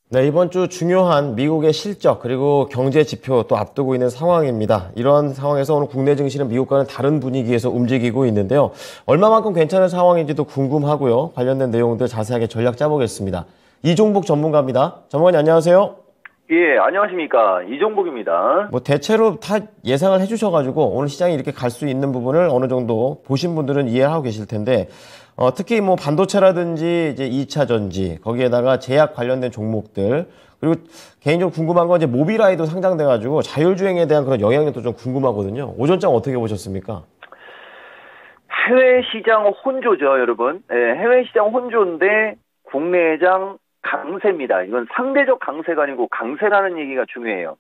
네, 이번 주 중요한 미국의 실적 그리고 경제 지표 또 앞두고 있는 상황입니다. 이런 상황에서 오늘 국내 증시는 미국과는 다른 분위기에서 움직이고 있는데요. 얼마만큼 괜찮은 상황인지도 궁금하고요. 관련된 내용들 자세하게 전략 짜보겠습니다. 이종복 전문가입니다. 전문가님 안녕하세요. 예, 안녕하십니까. 이종복입니다. 뭐 대체로 다 예상을 해주셔가지고 오늘 시장이 이렇게 갈 수 있는 부분을 어느 정도 보신 분들은 이해하고 계실 텐데 특히 뭐 반도체라든지 이제 2차 전지 거기에다가 제약 관련된 종목들 그리고 개인적으로 궁금한 건 이제 모빌아이도 상장돼가지고 자율주행에 대한 그런 영향력도 좀 궁금하거든요. 오전장 어떻게 보셨습니까? 해외 시장 혼조죠, 여러분. 예, 해외 시장 혼조인데 국내장 강세입니다. 이건 상대적 강세가 아니고 강세라는 얘기가 중요해요.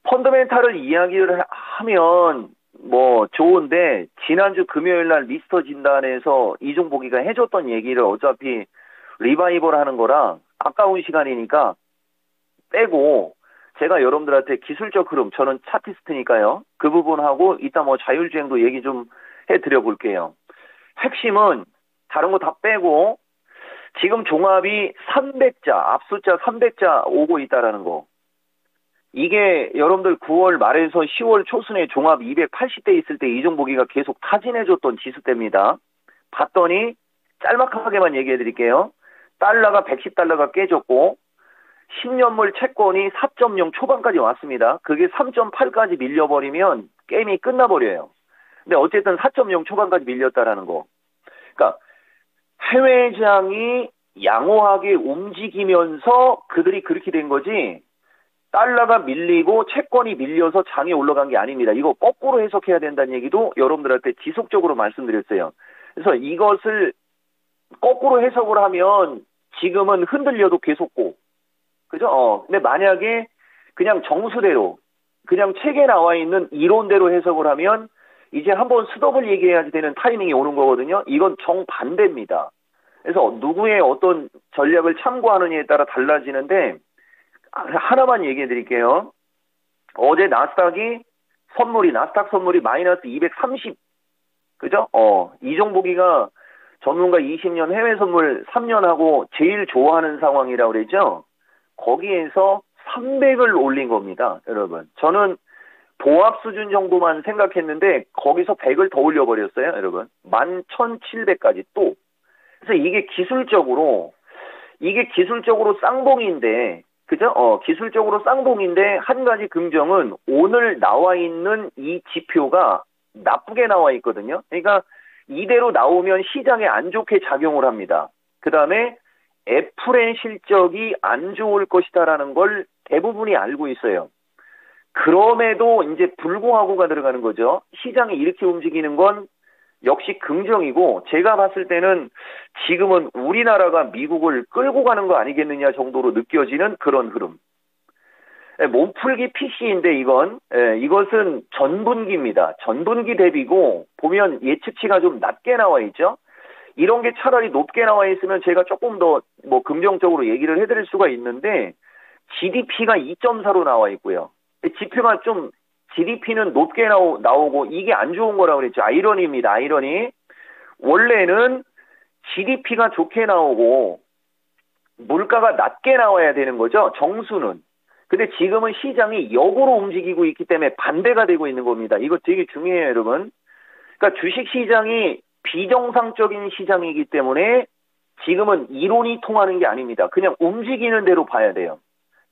펀더멘탈을 이야기를 하면 뭐 좋은데 지난주 금요일 날 미스터 진단에서 이종복이가 해줬던 얘기를 어차피 리바이벌 하는 거라 아까운 시간이니까 빼고 제가 여러분들한테 기술적 흐름, 저는 차티스트니까요. 그 부분하고 이따 뭐 자율주행도 얘기 좀 해드려 볼게요. 핵심은 다른 거 다 빼고 지금 종합이 300자, 앞숫자 300자 오고 있다라는 거. 이게 여러분들 9월 말에서 10월 초순에 종합 280대 있을 때 이종복이가 계속 타진해줬던 지수대입니다. 봤더니 짤막하게만 얘기해 드릴게요. 달러가 110달러가 깨졌고 10년물 채권이 4.0 초반까지 왔습니다. 그게 3.8까지 밀려버리면 게임이 끝나버려요. 근데 어쨌든 4.0 초반까지 밀렸다라는 거. 그러니까 해외장이 양호하게 움직이면서 그들이 그렇게 된 거지 달러가 밀리고 채권이 밀려서 장이 올라간 게 아닙니다. 이거 거꾸로 해석해야 된다는 얘기도 여러분들한테 지속적으로 말씀드렸어요. 그래서 이것을 거꾸로 해석을 하면 지금은 흔들려도 계속 고. 그죠? 근데 만약에 그냥 정수대로, 그냥 책에 나와 있는 이론대로 해석을 하면 이제 한번 스톱을 얘기해야 되는 타이밍이 오는 거거든요. 이건 정반대입니다. 그래서 누구의 어떤 전략을 참고하느냐에 따라 달라지는데 하나만 얘기해 드릴게요. 어제 나스닥 선물이 마이너스 230. 그죠? 이종복이가 전문가 20년 해외 선물 3년 하고 제일 좋아하는 상황이라고 그랬죠? 거기에서 300을 올린 겁니다, 여러분. 저는 보합 수준 정도만 생각했는데 거기서 100을 더 올려버렸어요, 여러분. 11,700까지 또. 그래서 이게 기술적으로 쌍봉인데, 그죠? 기술적으로 쌍봉인데 한 가지 긍정은 오늘 나와 있는 이 지표가 나쁘게 나와 있거든요. 그러니까 이대로 나오면 시장에 안 좋게 작용을 합니다. 그 다음에 애플의 실적이 안 좋을 것이다라는 걸 대부분이 알고 있어요. 그럼에도 이제 불구하고가 들어가는 거죠. 시장이 이렇게 움직이는 건 역시 긍정이고 제가 봤을 때는 지금은 우리나라가 미국을 끌고 가는 거 아니겠느냐 정도로 느껴지는 그런 흐름. 몸풀기 PC인데 이것은 전분기입니다. 전분기 대비고 보면 예측치가 좀 낮게 나와 있죠. 이런 게 차라리 높게 나와 있으면 제가 조금 더 뭐 긍정적으로 얘기를 해드릴 수가 있는데 GDP가 2.4로 나와 있고요. 지표가 좀 GDP는 높게 나오고 이게 안 좋은 거라고 그랬죠. 아이러니입니다. 아이러니. 원래는 GDP가 좋게 나오고 물가가 낮게 나와야 되는 거죠. 정수는. 근데 지금은 시장이 역으로 움직이고 있기 때문에 반대가 되고 있는 겁니다. 이거 되게 중요해요, 여러분. 그러니까 주식 시장이 비정상적인 시장이기 때문에 지금은 이론이 통하는 게 아닙니다. 그냥 움직이는 대로 봐야 돼요.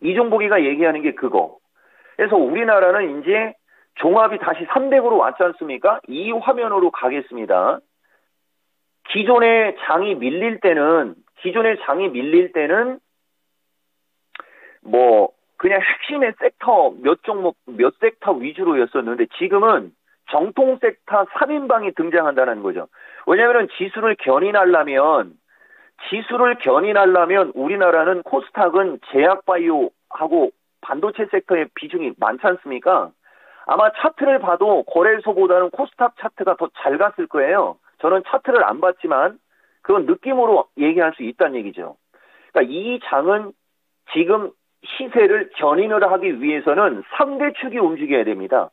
이종복이가 얘기하는 게 그거. 그래서 우리나라는 이제 종합이 다시 300으로 왔지 않습니까? 이 화면으로 가겠습니다. 기존의 장이 밀릴 때는 뭐 그냥 핵심의 섹터 몇 종목 몇 섹터 위주로였었는데 지금은 정통 섹터 3인방이 등장한다는 거죠. 왜냐하면 지수를 견인하려면 우리나라는 코스닥은 제약바이오하고 반도체 섹터의 비중이 많지 않습니까? 아마 차트를 봐도 거래소보다는 코스닥 차트가 더 잘 갔을 거예요. 저는 차트를 안 봤지만 그건 느낌으로 얘기할 수 있다는 얘기죠. 그러니까 이 장은 지금 시세를 견인을 하기 위해서는 3대 축이 움직여야 됩니다.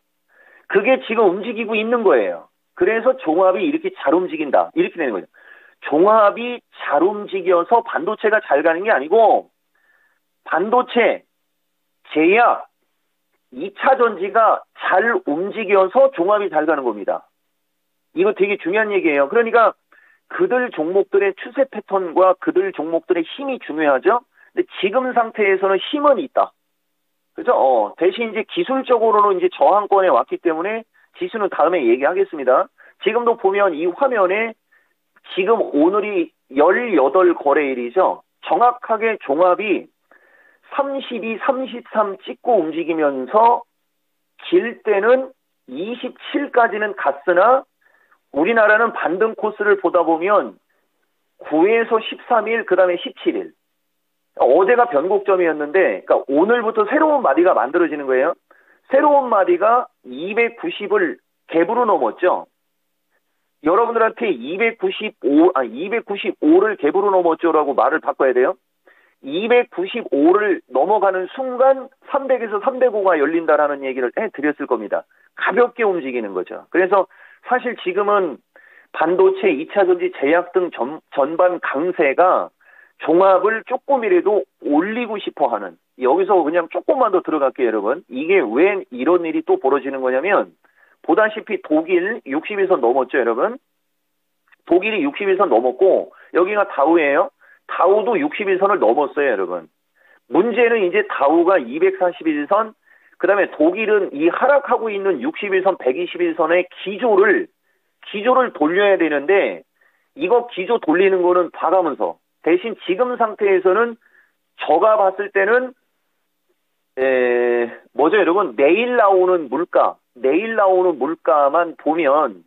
그게 지금 움직이고 있는 거예요. 그래서 종합이 이렇게 잘 움직인다. 이렇게 되는 거죠. 종합이 잘 움직여서 반도체가 잘 가는 게 아니고 반도체, 제약, 2차 전지가 잘 움직여서 종합이 잘 가는 겁니다. 이거 되게 중요한 얘기예요. 그러니까 그들 종목들의 추세 패턴과 그들 종목들의 힘이 중요하죠. 근데 지금 상태에서는 힘은 있다. 그죠? 대신 이제 기술적으로는 이제 저항권에 왔기 때문에 지수는 다음에 얘기하겠습니다. 지금도 보면 이 화면에 지금 오늘이 18거래일이죠. 정확하게 종합이 32, 33 찍고 움직이면서 길 때는 27까지는 갔으나 우리나라는 반등 코스를 보다 보면 9에서 13일, 그 다음에 17일. 어제가 변곡점이었는데, 그러니까 오늘부터 새로운 마디가 만들어지는 거예요. 새로운 마디가 290을 갭으로 넘었죠. 여러분들한테 295를 갭으로 넘었죠라고 말을 바꿔야 돼요. 295를 넘어가는 순간 300에서 305가 열린다라는 얘기를 해드렸을 겁니다. 가볍게 움직이는 거죠. 그래서 사실 지금은 반도체, 2차전지, 제약 등 전반 강세가 종합을 조금이라도 올리고 싶어 하는, 여기서 그냥 조금만 더 들어갈게요, 여러분. 이게 왜 이런 일이 또 벌어지는 거냐면, 보다시피 독일 60일선 넘었죠, 여러분. 독일이 60일선 넘었고, 여기가 다우예요. 다우도 60일선을 넘었어요, 여러분. 문제는 이제 다우가 241선, 그 다음에 독일은 이 하락하고 있는 60일선, 120일선의 기조를 돌려야 되는데, 이거 기조 돌리는 거는 봐가면서, 대신 지금 상태에서는 저가 봤을 때는 뭐죠 여러분? 내일 나오는 물가만 보면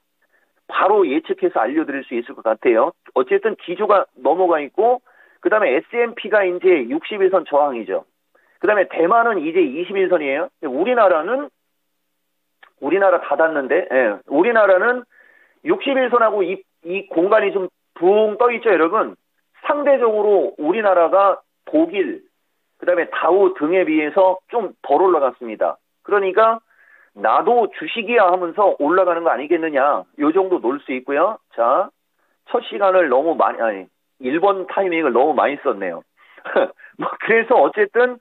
바로 예측해서 알려드릴 수 있을 것 같아요. 어쨌든 기조가 넘어가 있고, 그 다음에 S&P가 이제 60일선 저항이죠. 그 다음에 대만은 이제 21선이에요. 우리나라 닫았는데, 우리나라는 61선하고 이 공간이 좀 붕 떠 있죠, 여러분. 상대적으로 우리나라가 독일, 그 다음에 다우 등에 비해서 좀 덜 올라갔습니다. 그러니까 나도 주식이야 하면서 올라가는 거 아니겠느냐. 요 정도 놓을 수 있고요. 자, 첫 시간을 1번 타이밍을 너무 많이 썼네요. 그래서 어쨌든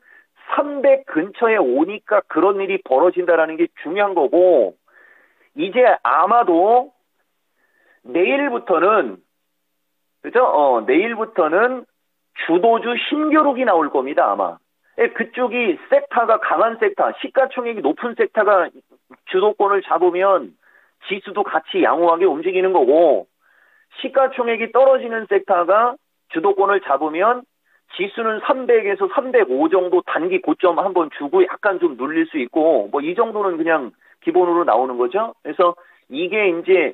300 근처에 오니까 그런 일이 벌어진다라는 게 중요한 거고, 이제 아마도 내일부터는, 그죠? 내일부터는 주도주 힘겨루기 나올 겁니다, 아마. 그쪽이 섹터가 강한 섹터, 시가총액이 높은 섹터가 주도권을 잡으면 지수도 같이 양호하게 움직이는 거고, 시가총액이 떨어지는 섹터가 주도권을 잡으면 지수는 300에서 305 정도 단기 고점 한번 주고 약간 좀 눌릴 수 있고, 뭐 이 정도는 그냥 기본으로 나오는 거죠. 그래서 이게 이제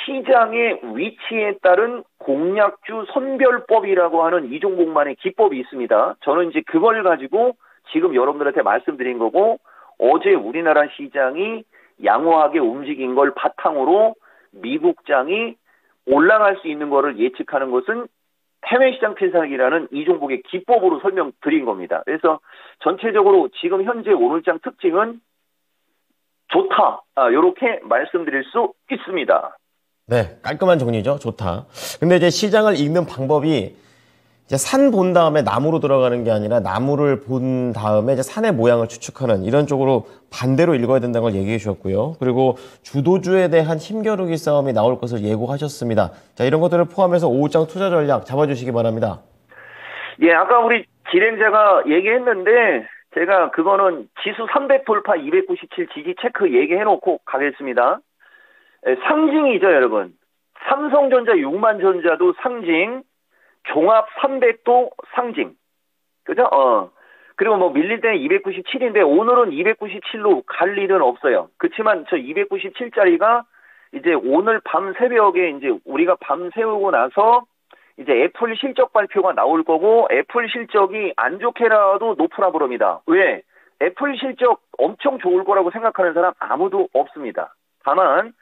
시장의 위치에 따른 공략주 선별법이라고 하는 이 종목만의 기법이 있습니다. 저는 이제 그걸 가지고 지금 여러분들한테 말씀드린 거고, 어제 우리나라 시장이 양호하게 움직인 걸 바탕으로 미국장이 올라갈 수 있는 거를 예측하는 것은 해외 시장 필살기라는 이 종목의 기법으로 설명드린 겁니다. 그래서 전체적으로 지금 현재 오늘장 특징은 좋다. 이렇게 말씀드릴 수 있습니다. 네, 깔끔한 정리죠. 좋다. 근데 이제 시장을 읽는 방법이 이제 산 본 다음에 나무로 들어가는 게 아니라 나무를 본 다음에 이제 산의 모양을 추측하는 이런 쪽으로 반대로 읽어야 된다는 걸 얘기해 주셨고요. 그리고 주도주에 대한 힘겨루기 싸움이 나올 것을 예고하셨습니다. 자, 이런 것들을 포함해서 오후장 투자 전략 잡아주시기 바랍니다. 예, 아까 우리 진행자가 얘기했는데 제가 그거는 지수 300 돌파 297 지지 체크 얘기해놓고 가겠습니다. 상징이죠, 여러분. 삼성전자 6만전자도 상징, 종합 300도 상징. 그죠? 그리고 뭐 밀릴 때는 297인데 오늘은 297로 갈 일은 없어요. 그렇지만 저 297짜리가 이제 오늘 밤 새벽에 이제 우리가 밤 새우고 나서 이제 애플 실적 발표가 나올 거고, 애플 실적이 안 좋게라도 높으나 보랍니다. 왜? 애플 실적 엄청 좋을 거라고 생각하는 사람 아무도 없습니다. 다만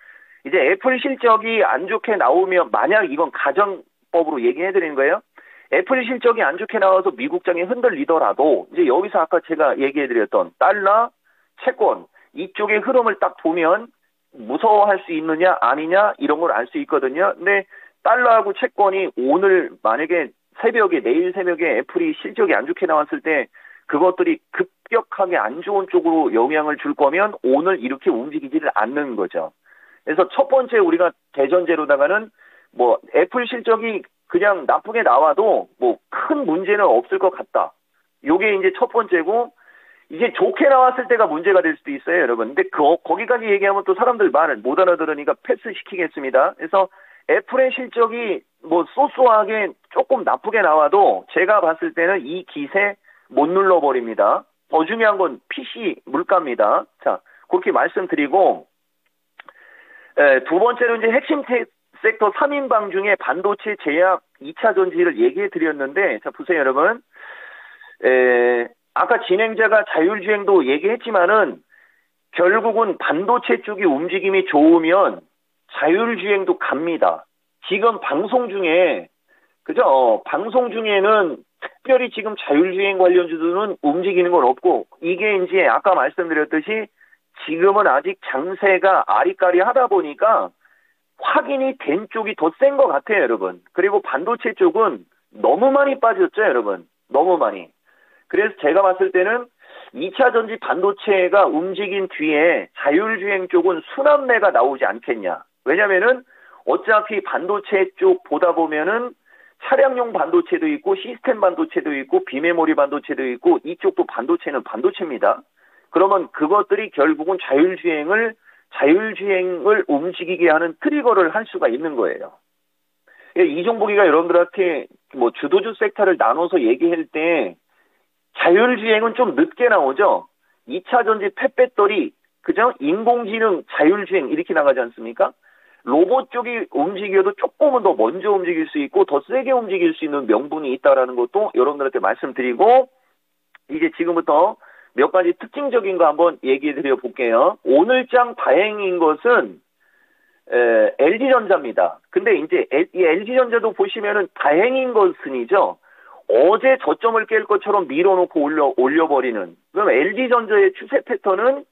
이제 애플 실적이 안 좋게 나오면, 만약 이건 가정법으로 얘기해드리는 거예요. 애플 실적이 안 좋게 나와서 미국장이 흔들리더라도 이제 여기서 아까 제가 얘기해드렸던 달러, 채권 이쪽의 흐름을 딱 보면 무서워할 수 있느냐 아니냐 이런 걸 알 수 있거든요. 근데 달러하고 채권이 오늘 만약에 새벽에, 내일 새벽에 애플이 실적이 안 좋게 나왔을 때 그것들이 급격하게 안 좋은 쪽으로 영향을 줄 거면 오늘 이렇게 움직이지를 않는 거죠. 그래서 첫 번째 우리가 대전제로다가는 뭐 애플 실적이 그냥 나쁘게 나와도 뭐 큰 문제는 없을 것 같다. 요게 이제 첫 번째고, 이제 좋게 나왔을 때가 문제가 될 수도 있어요, 여러분. 근데 거기까지 얘기하면 또 사람들 말을 못 알아들으니까 패스시키겠습니다. 그래서 애플의 실적이 뭐 소소하게 조금 나쁘게 나와도 제가 봤을 때는 이 기세 못 눌러버립니다. 더 중요한 건 PC 물가입니다. 자, 그렇게 말씀드리고, 두 번째로 이제 핵심 섹터 3인방 중에 반도체, 제약, 2차 전지를 얘기해 드렸는데, 자, 보세요, 여러분. 아까 진행자가 자율주행도 얘기했지만은, 결국은 반도체 쪽이 움직임이 좋으면 자율주행도 갑니다. 지금 방송 중에, 그죠? 방송 중에는 특별히 지금 자율주행 관련주들은 움직이는 건 없고, 이게 이제 아까 말씀드렸듯이 지금은 아직 장세가 아리까리 하다 보니까 확인이 된 쪽이 더 센 것 같아요, 여러분. 그리고 반도체 쪽은 너무 많이 빠졌죠, 여러분. 너무 많이. 그래서 제가 봤을 때는 2차 전지 반도체가 움직인 뒤에 자율주행 쪽은 순환매가 나오지 않겠냐. 왜냐면은 어차피 반도체 쪽 보다 보면은 차량용 반도체도 있고 시스템 반도체도 있고 비메모리 반도체도 있고 이쪽도 반도체는 반도체입니다. 그러면 그것들이 결국은 자율주행을 움직이게 하는 트리거를 할 수가 있는 거예요. 이종복이가 여러분들한테 뭐 주도주 섹터를 나눠서 얘기할 때 자율주행은 좀 늦게 나오죠. 2차 전지 펫배터리, 그죠? 인공지능 자율주행 이렇게 나가지 않습니까? 로봇 쪽이 움직여도 조금은 더 먼저 움직일 수 있고 더 세게 움직일 수 있는 명분이 있다라는 것도 여러분들한테 말씀드리고, 이제 지금부터 몇 가지 특징적인 거 한번 얘기해 드려 볼게요. 오늘장 다행인 것은 LG전자입니다. 근데 이제 이 LG전자도 보시면은 다행인 것은이죠. 어제 저점을 깰 것처럼 밀어놓고 올려버리는. 그럼 LG전자의 추세 패턴은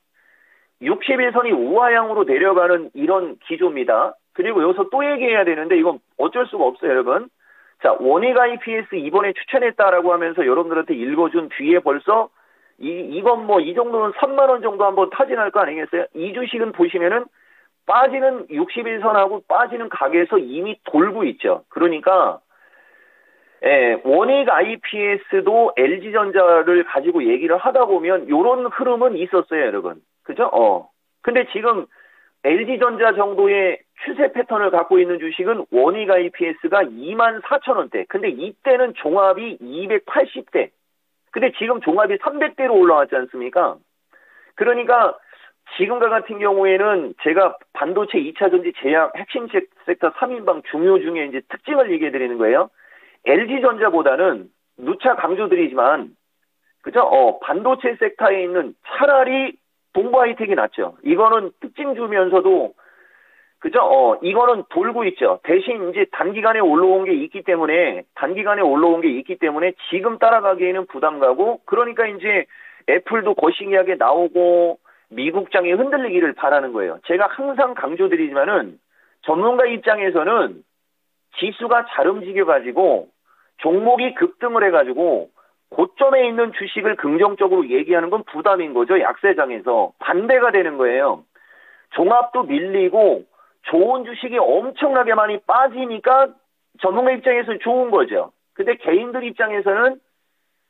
61선이 우하향으로 내려가는 이런 기조입니다. 그리고 여기서 또 얘기해야 되는데 이건 어쩔 수가 없어요, 여러분. 자, 원익 IPS 이번에 추천했다라고 하면서 여러분들한테 읽어준 뒤에 벌써 이건 뭐 이 정도는 3만 원 정도 한번 타진할 거 아니겠어요? 이 주식은 보시면은 빠지는 61선하고 빠지는 가게에서 이미 돌고 있죠. 그러니까 원익 IPS도 LG전자를 가지고 얘기를 하다 보면 요런 흐름은 있었어요, 여러분. 그죠? 근데 지금 LG전자 정도의 추세 패턴을 갖고 있는 주식은 원익 IPS가 24,000원대. 근데 이때는 종합이 280대. 근데 지금 종합이 300대로 올라왔지 않습니까? 그러니까 지금과 같은 경우에는 제가 반도체 2차 전지 제약 핵심 섹터 3인방 중요 중에 이제 특징을 얘기해 드리는 거예요. LG전자보다는 누차 강조드리지만, 그죠? 반도체 섹터에 있는 차라리 동부하이텍이 낫죠. 이거는 특징 주면서도, 그죠? 이거는 돌고 있죠. 대신 이제 단기간에 올라온 게 있기 때문에 지금 따라가기에는 부담 가고, 그러니까 이제 애플도 거시기하게 나오고 미국장이 흔들리기를 바라는 거예요. 제가 항상 강조드리지만은 전문가 입장에서는 지수가 잘 움직여가지고 종목이 급등을 해가지고 고점에 있는 주식을 긍정적으로 얘기하는 건 부담인 거죠. 약세장에서. 반대가 되는 거예요. 종합도 밀리고 좋은 주식이 엄청나게 많이 빠지니까 전문가 입장에서는 좋은 거죠. 근데 개인들 입장에서는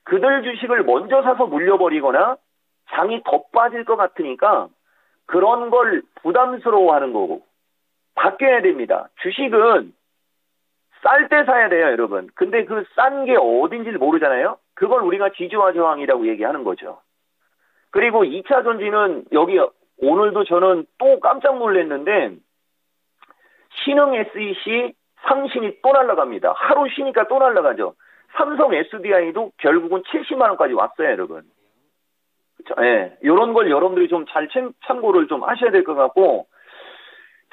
그들 주식을 먼저 사서 물려버리거나 장이 더 빠질 것 같으니까 그런 걸 부담스러워하는 거고, 바뀌어야 됩니다. 주식은 쌀 때 사야 돼요, 여러분. 근데 그 싼 게 어딘지를 모르잖아요. 그걸 우리가 지지와 저항이라고 얘기하는 거죠. 그리고 2차 전지는 여기 오늘도 저는 또 깜짝 놀랐는데 신흥 SEC 상신이 또 날아갑니다. 하루 쉬니까 또 날아가죠. 삼성 SDI도 결국은 70만 원까지 왔어요, 여러분. 그렇죠? 예. 요런 걸 여러분들이 좀 잘 참고를 좀 하셔야 될 것 같고,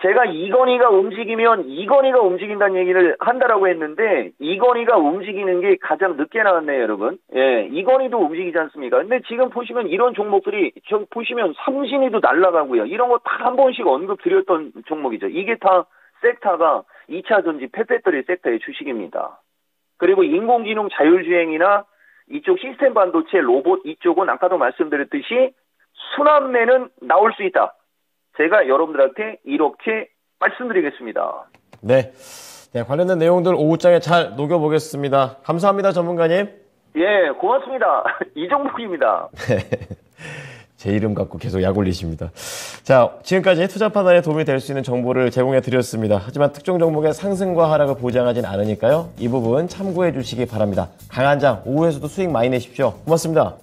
제가 이건희가 움직이면 이건희가 움직인다는 얘기를 한다라고 했는데 이건희가 움직이는 게 가장 늦게 나왔네요, 여러분. 예, 이건희도 움직이지 않습니까? 근데 지금 보시면 이런 종목들이 저 보시면 삼신이도 날아가고요. 이런 거 다 한 번씩 언급드렸던 종목이죠. 이게 다 섹터가 2차 전지 펫배터리 섹터의 주식입니다. 그리고 인공지능 자율주행이나 이쪽 시스템 반도체, 로봇 이쪽은 아까도 말씀드렸듯이 순환매는 나올 수 있다. 제가 여러분들한테 이렇게 말씀드리겠습니다. 네. 네, 관련된 내용들 오후장에 잘 녹여보겠습니다. 감사합니다, 전문가님. 예, 고맙습니다. 이종국입니다. 제 이름 갖고 계속 약 올리십니다. 자, 지금까지 투자 판단에 도움이 될 수 있는 정보를 제공해 드렸습니다. 하지만 특정 종목의 상승과 하락을 보장하진 않으니까요. 이 부분 참고해 주시기 바랍니다. 강한장, 오후에서도 수익 많이 내십시오. 고맙습니다.